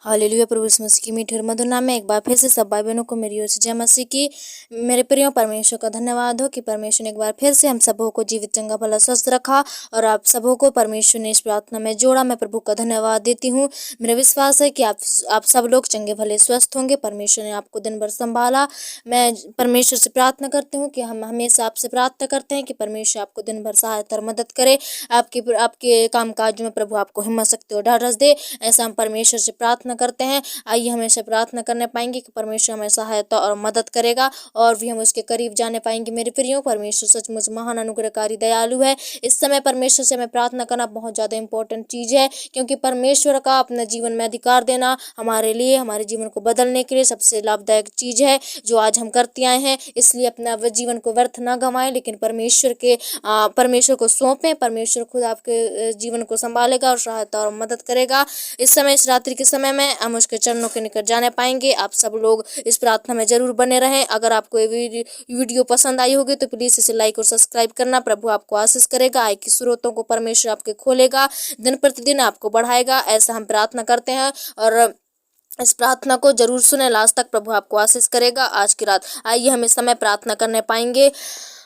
Hallelujah. प्रभु यीशु मसीह की मीठी और मधुर नाम में एक बार फिर से सब भाई बहनों को मेरी ओर से जय मसीह की। मेरे प्रियो, परमेश्वर का धन्यवाद हो कि परमेश्वर ने एक बार फिर से हम सबों को जीवित, चंगा, भला, स्वस्थ रखा और आप सबों को परमेश्वर ने इस प्रार्थना में जोड़ा। मैं प्रभु का धन्यवाद देती हूँ। मेरा विश्वास है कि आप सब लोग चंगे भले स्वस्थ होंगे। परमेश्वर ने आपको दिन भर संभाला। मैं परमेश्वर से प्रार्थना करती हूँ कि हम हमेशा आपसे प्रार्थना करते हैं कि परमेश्वर आपको दिन भर सहायता और मदद करे। आपके काम काज में प्रभु आपको हिम्मत, शक्ति और ढाढ़स दे। ऐसा हम परमेश्वर से प्रार्थना करते हैं। आइए हमेशा प्रार्थना करने पाएंगे कि परमेश्वर हमें सहायता और मदद करेगा और भी हम उसके करीब जाने पाएंगे। मेरे प्रियो, परमेश्वर सचमुच महान, अनुग्रहकारी, दयालु है। इस समय परमेश्वर से हमें प्रार्थना करना बहुत ज़्यादा इंपॉर्टेंट चीज़ है, क्योंकि परमेश्वर का अपने जीवन में अधिकार देना हमारे लिए, हमारे जीवन को बदलने के लिए सबसे लाभदायक चीज़ है जो आज हम करते आए हैं। इसलिए अपना जीवन को व्यर्थ ना गंवाएं, लेकिन परमेश्वर को सौंपें। परमेश्वर खुद आपके जीवन को संभालेगा और सहायता और मदद करेगा। इस समय, इस रात्रि के समय में हम उसके चरणों के निकट जाने पाएंगे। आप सब लोग इस प्रार्थना में जरूर बने रहें। अगर आपको ये वीडियो पसंद आई होगी तो प्लीज इसे लाइक और सब्सक्राइब करना। प्रभु आपको आशीष करेगा, आय की स्रोतों को परमेश्वर आपके खोलेगा, दिन प्रतिदिन आपको बढ़ाएगा। ऐसा हम प्रार्थना करते हैं और इस प्रार्थना को जरूर सुने लास्ट तक। प्रभु आपको आशीष करेगा आज की रात। आइए हम इस समय प्रार्थना करने पाएंगे।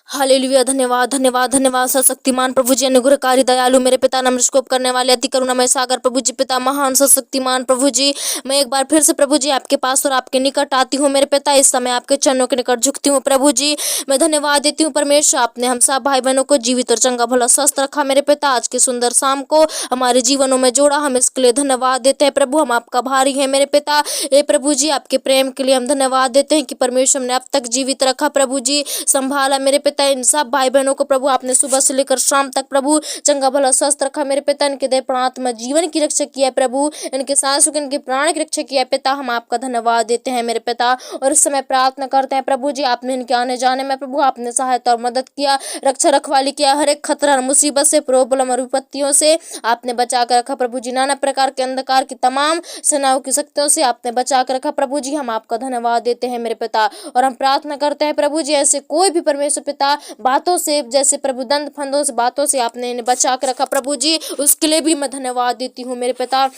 हालेलुया। धन्यवाद, धन्यवाद, धन्यवाद सर्वशक्तिमान प्रभु जी, अनुग्रहकारी, दयालु मेरे पिता, नम्रस्कोप करने वाले, अति करुणामय सागर प्रभु जी, पिता महान, सर्वशक्तिमान प्रभु जी, मैं एक बार फिर से प्रभु जी आपके पास और आपके निकट आती हूँ। मेरे पिता, इस समय आपके चरणों के निकट झुकती हूँ। प्रभु जी, मैं धन्यवाद देती हूँ परमेश्वर, आपने हम सब भाई बहनों को जीवित और चंगा भला स्वस्थ रखा। मेरे पिता, आज के सुंदर शाम को हमारे जीवनों में जोड़ा, हम इसके लिए धन्यवाद देते हैं। प्रभु, हम आपका भारी है मेरे पिता। हे प्रभु जी, आपके प्रेम के लिए हम धन्यवाद देते हैं कि परमेश्वर ने अब तक जीवित रखा। प्रभु जी, संभाला मेरे पिता। इन सब भाई बहनों को प्रभु आपने सुबह से लेकर शाम तक प्रभु चंगा भला स्वस्थ रखा। मेरे पिता, इनके देह प्राण आत्मा जीवन की रक्षा किया है प्रभु, इनके सांसों की, इनके प्राण की रक्षा किया है पिता। हम आपका धन्यवाद देते हैं मेरे पिता और इस समय प्रार्थना करते हैं प्रभु जी, आपने इनके आने जाने में प्रभु आपने सहायता और मदद किया, रक्षा रखवाली किया। हर एक खतरा और मुसीबत से, प्रॉब्लम और विपत्तियों से आपने बचा कर रखा प्रभु जी। नाना प्रकार के अंधकार की तमाम सेनाओं की शक्तियों से आपने बचा कर रखा प्रभु जी। हम आपका धन्यवाद देते हैं मेरे पिता और हम प्रार्थना करते हैं प्रभु जी, ऐसे कोई भी परमेश्वर पिता बातों से, जैसे प्रभु दंड फंदों से, बातों से आपने इन्हें बचा कर रखा प्रभु जी, उसके लिए भी मैं धन्यवाद देती हूँ मेरे पिता।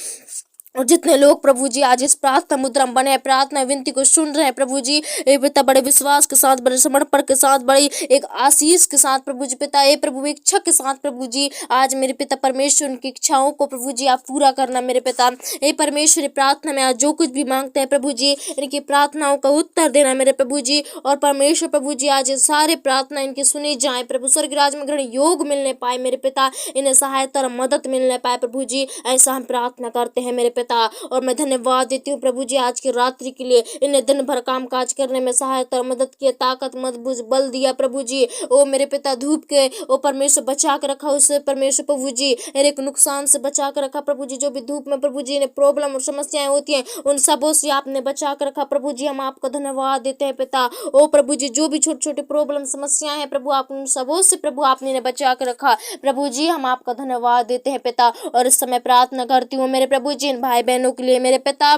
और जितने लोग प्रभु जी आज इस प्रार्थना मुद्रा में बने हैं, प्रार्थना विनती को सुन रहे हैं प्रभु जी, ए पिता, बड़े विश्वास के साथ, बड़े समर्पण के साथ, बड़ी एक आशीष के साथ प्रभु जी पिता, ए प्रभु इच्छा के साथ प्रभु जी, आज मेरे पिता परमेश्वर उनकी इच्छाओं को प्रभु जी आप पूरा करना मेरे पिता। ए परमेश्वर, प्रार्थना में आज जो कुछ भी मांगते हैं प्रभु जी, इनकी प्रार्थनाओं का उत्तर देना मेरे प्रभु जी। और परमेश्वर प्रभु जी, आज सारे प्रार्थना इनकी सुनी जाए प्रभु, स्वर्ग राज में ग्रहण योग मिलने पाए मेरे पिता, इन्हें सहायता और मदद मिलने पाए प्रभु जी। ऐसा हम प्रार्थना करते हैं मेरे पिता और मैं धन्यवाद देती हूँ प्रभु जी आज की रात्रि के लिए। इन्हें दिन भर काम काज करने में सहायता और मदद किए, ताकत, मजबूत, बल दिया प्रभु जी। ओ मेरे पिता, धूप के ओ परमेश्वर बचा कर रखा उससे परमेश्वर प्रभु जी, हर एक नुकसान से बचा कर रखा प्रभु जी। जो भी धूप में प्रभु जी ने प्रॉब्लम और समस्याएं होती हैं, उन सबों से आपने बचा कर रखा प्रभु जी। हम आपका धन्यवाद देते हैं पिता। ओ प्रभु जी, जो भी छोटे छोटे प्रॉब्लम समस्याएं हैं प्रभु, आप उन सबों से प्रभु आपने इन्हें बचा कर रखा प्रभु जी। हम आपका धन्यवाद देते हैं पिता और इस समय प्रार्थना करती हूँ मेरे प्रभु जी, इन भाई बहनों के लिए मेरे पिता,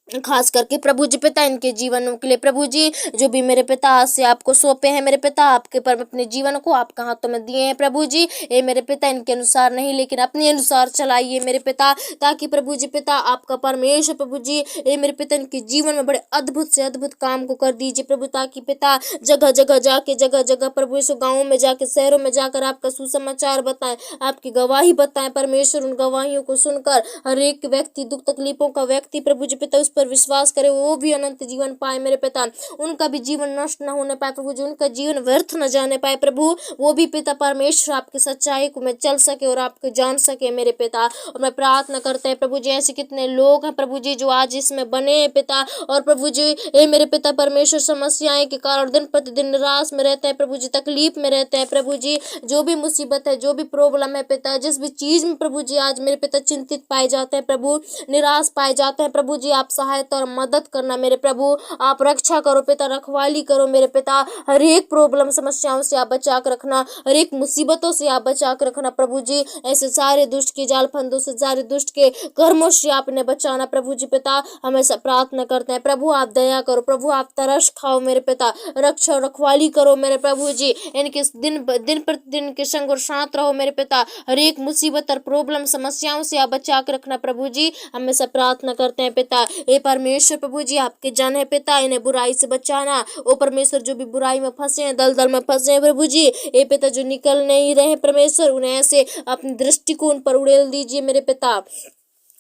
खास करके प्रभु जी पिता, इनके जीवनों के लिए प्रभु जी, जो भी मेरे पिता आज से आपको सौंपे हैं मेरे पिता, आपके पर अपने जीवन को आपके हाथों में दिए हैं प्रभु जी। ए मेरे पिता, इनके अनुसार नहीं लेकिन अपने अनुसार चलाइए मेरे पिता, ताकि प्रभु जी पिता आपका परमेश्वर प्रभु जी, ए मेरे पिता, इनके जीवन में बड़े अद्भुत से अद्भुत काम को कर दीजिए प्रभु, ताकि पिता जगह जगह जाके, जगह जगह प्रभु यीशु, गाँवों में जाके, शहरों में जाकर आपका सुसमाचार बताएं, आपकी गवाही बताएं परमेश्वर। उन गवाहियों को सुनकर हर एक व्यक्ति, दुख तकलीफों का व्यक्ति प्रभु जी पिता, पर विश्वास करे, वो भी अनंत जीवन पाए मेरे पिता। उनका भी जीवन नष्ट न होने पाए प्रभु जी, उनका जीवन व्यर्थ न जाने पाए प्रभु, वो भी पिता परमेश्वर आपकी सच्चाई को में चल सके और आपको जान सके मेरे पिता। और मैं प्रार्थना करते हैं प्रभु जी, ऐसे कितने लोग हैं प्रभु जी जो आज इसमें बने हैं पिता, और प्रभु जी ए मेरे पिता परमेश्वर, समस्याएं के कारण दिन प्रतिदिन निराश में रहते हैं प्रभु जी, तकलीफ में रहते हैं प्रभु जी। जो भी मुसीबत है, जो भी प्रॉब्लम है पिता, जिस भी चीज में प्रभु जी आज मेरे पिता चिंतित पाए जाते हैं प्रभु, निराश पाए जाते हैं प्रभु जी, आप सहायता और मदद करना मेरे प्रभु। आप रक्षा करो पिता, रखवाली करो मेरे पिता। हर एक प्रॉब्लम समस्याओं से आप बचा कर रखना, हर एक मुसीबतों से आप बचा कर रखना प्रभु जी। ऐसे सारे दुष्ट के जाल फंदों से, सारे दुष्ट के कर्मों से आपने बचाना प्रभु जी पिता। हमेशा प्रार्थना करते हैं प्रभु, आप दया करो प्रभु, आप तरस खाओ मेरे पिता, रक्षा और रखवाली करो मेरे प्रभु जी। इनके दिन प्रतिदिन के संग और साथ रहो मेरे पिता। हर एक मुसीबत और प्रॉब्लम समस्याओं से आप बचा कर रखना प्रभु जी। हमेशा प्रार्थना करते हैं पिता। हे परमेश्वर प्रभु जी, आपके जन है पिता, इन्हें बुराई से बचाना। ओ परमेश्वर, जो भी बुराई में फंसे हैं, दलदल में फंसे हैं प्रभु जी, हे पिता, जो निकल नहीं रहे परमेश्वर, उन्हें ऐसे अपनी दृष्टिकोण पर उड़ेल दीजिए मेरे पिता।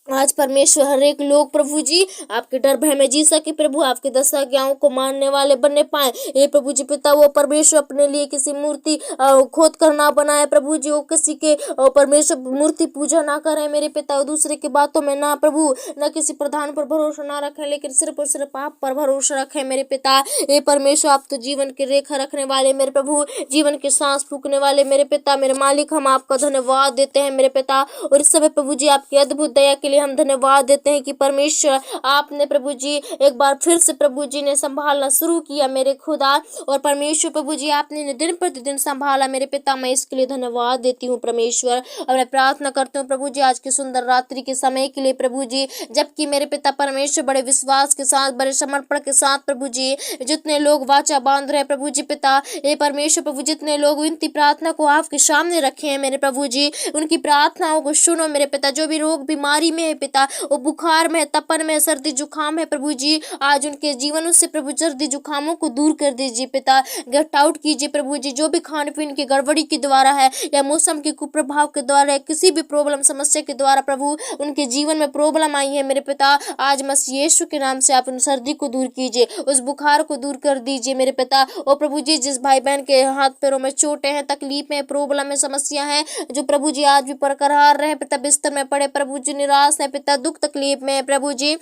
आज परमेश्वर हर एक लोग प्रभु जी आपके डर भय में जी सके प्रभु, आपके 10 आज्ञाओं को मानने वाले बनने पाए। ये प्रभु जी पिता, वो परमेश्वर अपने लिए किसी मूर्ति खोद कर ना बनाए प्रभु जी, वो किसी के परमेश्वर मूर्ति पूजा ना करें मेरे पिता, दूसरे की बातों में ना प्रभु, न किसी प्रधान पर भरोसा ना रखें, लेकिन सिर्फ और सिर्फ आप पर भरोसा रखें मेरे पिता। ये परमेश्वर, आप तो जीवन की रेखा रखने वाले मेरे प्रभु, जीवन की सांस फूकने वाले मेरे पिता, मेरे मालिक, हम आपका धन्यवाद देते हैं मेरे पिता। और इस समय प्रभु जी आपकी अद्भुत दया के लिए हम धन्यवाद देते हैं कि परमेश्वर आपने प्रभु जी एक बार फिर से प्रभु जी ने संभालना शुरू किया मेरे खुदा। और परमेश्वर प्रभु जी, आपने दिन प्रतिदिन संभाला मेरे पिता, मैं इसके लिए धन्यवाद देती हूँ परमेश्वर। और मैं प्रार्थना करती हूँ प्रभु जी आज की सुंदर रात्रि के समय के लिए प्रभु जी, जबकि मेरे पिता परमेश्वर बड़े विश्वास के साथ, बड़े समर्पण के साथ प्रभु जी, जितने लोग वाचा बांध रहे हैं प्रभु जी पिता, हे परमेश्वर प्रभु, जितने लोग विनती प्रार्थना को आपके सामने रखे हैं मेरे प्रभु जी, उनकी प्रार्थनाओं को सुनो मेरे पिता। जो भी रोग बीमारी में है पिता, वो बुखार में, तपन में, सर्दी जुकाम है प्रभु जी, आज उनके जीवनों से प्रभु सर्दी जुकामों को दूर कर दीजिए पिता, गेट आउट कीजिए प्रभु जी। जो भी खान पीन की गड़बड़ी के द्वारा है, या मौसम के कुप्रभाव के द्वारा है, किसी भी प्रॉब्लम समस्या के द्वारा प्रभु उनके जीवन में प्रॉब्लम आई है मेरे पिता, आज मसीह यीशु के नाम से आप उन सर्दी को दूर कीजिए, उस बुखार को दूर कर दीजिए मेरे पिता। ओ प्रभु जी, जिस भाई बहन के हाथ पैरों में चोटें हैं, तकलीफें, प्रॉब्लम है, समस्या है, जो प्रभु जी आज भी बरकरार रहे पिता, बिस्तर में पड़े प्रभु जी, निराश है पिता, दुख तकलीफ में प्रभु जी,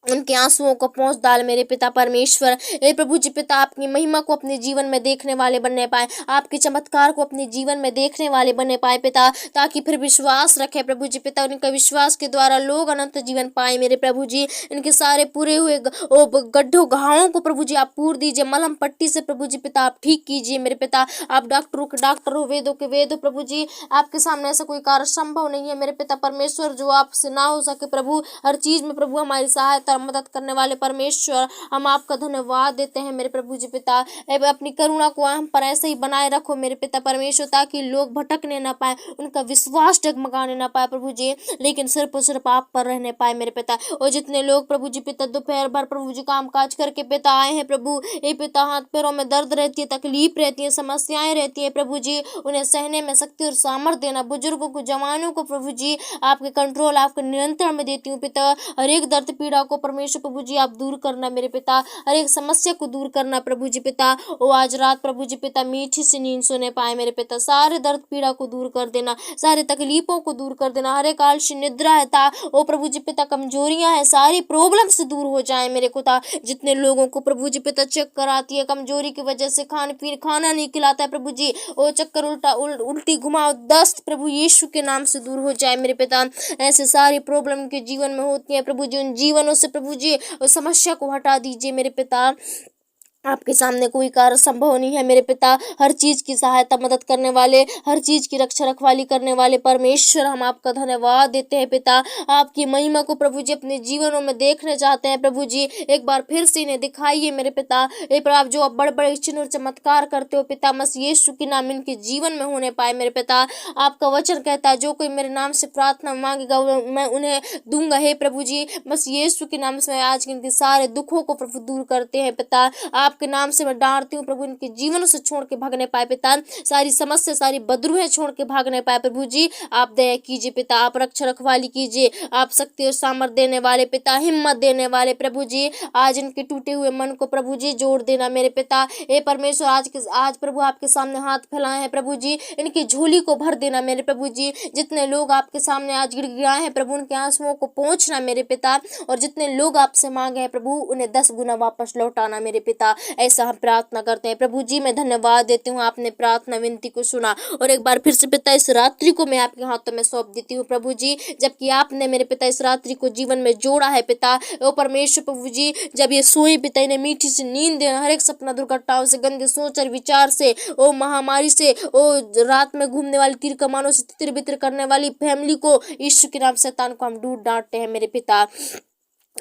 उनके आंसुओं को पहुंच डाल मेरे पिता परमेश्वर। हे प्रभु जी पिता, आपकी महिमा को अपने जीवन में देखने वाले बनने पाए, आपके चमत्कार को अपने जीवन में देखने वाले बनने पाए पिता, ताकि फिर विश्वास रखे प्रभु जी पिता, उनका विश्वास के द्वारा लोग अनंत जीवन पाए मेरे प्रभु जी। इनके सारे पूरे हुए गड्ढों घावों को प्रभु जी आप पूर दीजिए, मलहम पट्टी से प्रभु जी पिता आप ठीक कीजिए मेरे पिता। आप डॉक्टरों के डॉक्टर हो, वेदों के वेद हो प्रभु जी, आपके सामने ऐसा कोई कार्य संभव नहीं है मेरे पिता परमेश्वर जो आपसे ना हो सके प्रभु। हर चीज में प्रभु हमारी सहायता मदद करने वाले परमेश्वर, हम आपका धन्यवाद देते हैं मेरे प्रभु जी पिता। अपनी करुणा को हम पर ऐसे ही बनाए रखो मेरे पिता परमेश्वर, ताकि लोग भटकने ना पाए, उनका विश्वास डगमगाने ना पाए प्रभु जी, लेकिन सिर्फ और सिर्फ आप पर रहने पाए मेरे पिता। और जितने लोग प्रभु जी पिता दोपहर भर प्रभु जी काम काज करके पिता आए हैं प्रभु, ये पिता हाथ पैरों में दर्द रहती है, तकलीफ रहती है, समस्याएं रहती है प्रभु जी, उन्हें सहने में शक्ति और सामर्थ्य देना। बुजुर्गों को, जवानों को प्रभु जी आपके कंट्रोल, आपके नियंत्रण में देती हूँ पिता। हर एक दर्द पीड़ा को परमेश्वर प्रभु जी आप दूर करना मेरे पिता, हर एक समस्या को दूर करना प्रभु जी पिता। ओ आज रात प्रभु जी पिता मीठी सी नींद सोने पाए मेरे पिता, सारे दर्द पीड़ा को दूर कर देना, सारी तकलीफों को दूर कर देना, हर एक आलसी निद्रा है था, ओ प्रभु जी पिता कमजोरियां है, सारी प्रॉब्लम से दूर हो जाए मेरे खुदा। जितने लोगों को प्रभु जी पिता चक्कर आती है, कमजोरी की वजह से खाना नहीं खिलाता है प्रभु जी, ओ चक्कर, उल्टी घुमाव, दस्त प्रभु यीशु के नाम से दूर हो जाए मेरे पिता। ऐसे सारी प्रॉब्लम के जीवन में होती है प्रभु जी, उन जीवनों से प्रभु जी उस समस्या को हटा दीजिए मेरे पिता। आपके सामने कोई कार्य संभव नहीं है मेरे पिता। हर चीज की सहायता मदद करने वाले, हर चीज की रक्षा रखवाली करने वाले परमेश्वर, हम आपका धन्यवाद देते हैं पिता। आपकी महिमा को प्रभु जी अपने जीवनों में देखने चाहते हैं प्रभु जी, एक बार फिर से इन्हें दिखाइए मेरे पिता। हे प्रभु, जो आप बड़े बड़े चिन्ह और चमत्कार करते हो पिता, मसीह यीशु के नाम इनके जीवन में होने पाए मेरे पिता। आपका वचन कहता है, जो कोई मेरे नाम से प्रार्थना मांगेगा मैं उन्हें दूंगा। हे प्रभु जी, मसीह यीशु के नाम से आज इनके सारे दुखों को प्रभु दूर करते हैं पिता। आपके नाम से मैं डांटती हूँ प्रभु, इनके जीवन से छोड़ के भागने पाए पिता, सारी समस्या, सारी बदरूहें छोड़ के भागने पाए प्रभु जी। आप दया कीजिए पिता, आप रक्षा रखवाली कीजिए, आप शक्ति और सामर्थ्य देने वाले पिता, हिम्मत देने वाले प्रभु जी। आज इनके टूटे हुए मन को प्रभु जी जोड़ देना मेरे पिता। हे परमेश्वर, आज प्रभु आपके सामने हाथ फैलाए हैं प्रभु जी, इनकी झोली को भर देना मेरे प्रभु जी। जितने लोग आपके सामने आज गिड़गिड़ाए हैं प्रभु, उनके आंसुओं को पहुंचना मेरे पिता। और जितने लोग आपसे मांगे हैं प्रभु, उन्हें 10 गुना वापस लौटाना मेरे पिता। ऐसा हम प्रार्थना करते हैं। प्रभु जी मैं धन्यवाद देती हूँ, आपने प्रार्थना विनती को सुना और एक बार फिर से पिता इस रात्रि को मैं आपके हाथों में सौंप देती हूँ प्रभु जी। जबकि आपने मेरे पिता इस रात्रि को जीवन में जोड़ा है पिता, ओ परमेश्वर प्रभु जी, जब ये सोए पिता इन्हें मीठी सी नींद देना, हर एक सपना दुर्घटनाओं से, गंदे सोच और विचार से, ओ महामारी से, ओ रात में घूमने वाली तीर कमानों से तितर बितर करने वाली फैमिली को यीशु के नाम शैतान को हम डूट डांटते हैं मेरे पिता।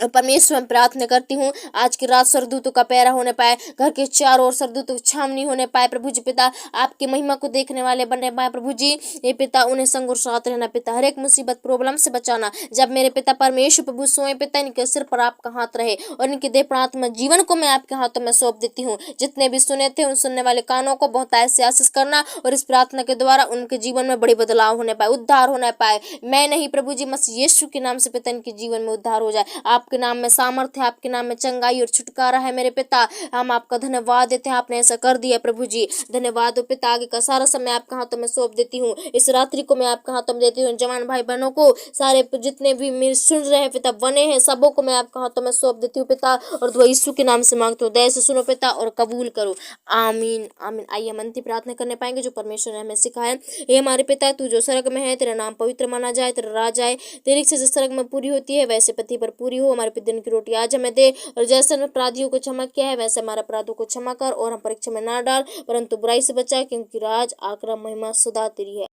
परमेश्वर मैं प्रार्थना करती हूँ आज की रात सरदूतों का पहरा होने पाए, घर के चारों ओर सरदूतों की छावनी होने पाए प्रभु जी पिता, आपकी महिमा को देखने वाले बनने पाए प्रभु जी। ये पिता उन्हें संग और साथ रहना पिता, हर एक मुसीबत प्रॉब्लम से बचाना। जब मेरे पिता परमेश्वर प्रभु सोए पिता, इनके सिर पर आपका हाथ रहे और इनके देह प्रार्थना जीवन को मैं आपके हाथों में सौंप देती हूँ। जितने भी सुने थे उन सुनने वाले कानों को बहुत ऐसे आशीष करना और इस प्रार्थना के द्वारा उनके जीवन में बड़ी बदलाव होने पाए, उद्धार होने पाए। मैं नहीं प्रभु जी, मसीह यीशु के नाम से पिता इनके जीवन में उद्धार हो जाए। आपके नाम में सामर्थ्य है, आपके नाम में चंगाई और छुटकारा है मेरे पिता। हम आपका धन्यवाद देते हैं, आपने ऐसा कर दिया प्रभु जी, धन्यवाद हो पिता। आगे का सारा समय आपके हाथों में सौंप देती हूँ, इस रात्रि को मैं आपके हाथों में देती हूँ। जवान भाई बहनों को, सारे जितने भी मेरे सुन रहे हैं पिता, बने हैं, सबों को मैं आपके हाथों में सौंप देती हूँ पिता। और दुआ यीशु के नाम से मांगती हूँ, दया से सुनो पिता और कबूल करो, आमीन आमीन। आइए हम अंतिम प्रार्थना करने पाएंगे जो परमेश्वर ने हमें सिखाया। हे हमारे पिता, तू जो स्वर्ग में है, तेरा नाम पवित्र माना जाए, तेरा राज आए, तेरी इच्छा जिस स्वर्ग में पूरी होती है वैसे पृथ्वी पर पूरी हो। हमारे प्रतिदिन की रोटी आज हमें दे, और जैसे हमने अपराधियों को क्षमा किया है वैसे हमारे अपराधों को क्षमा कर, और हम परीक्षा में ना डाल परंतु बुराई से बचा, क्योंकि राज आक्रम महिमा सदा तेरी है।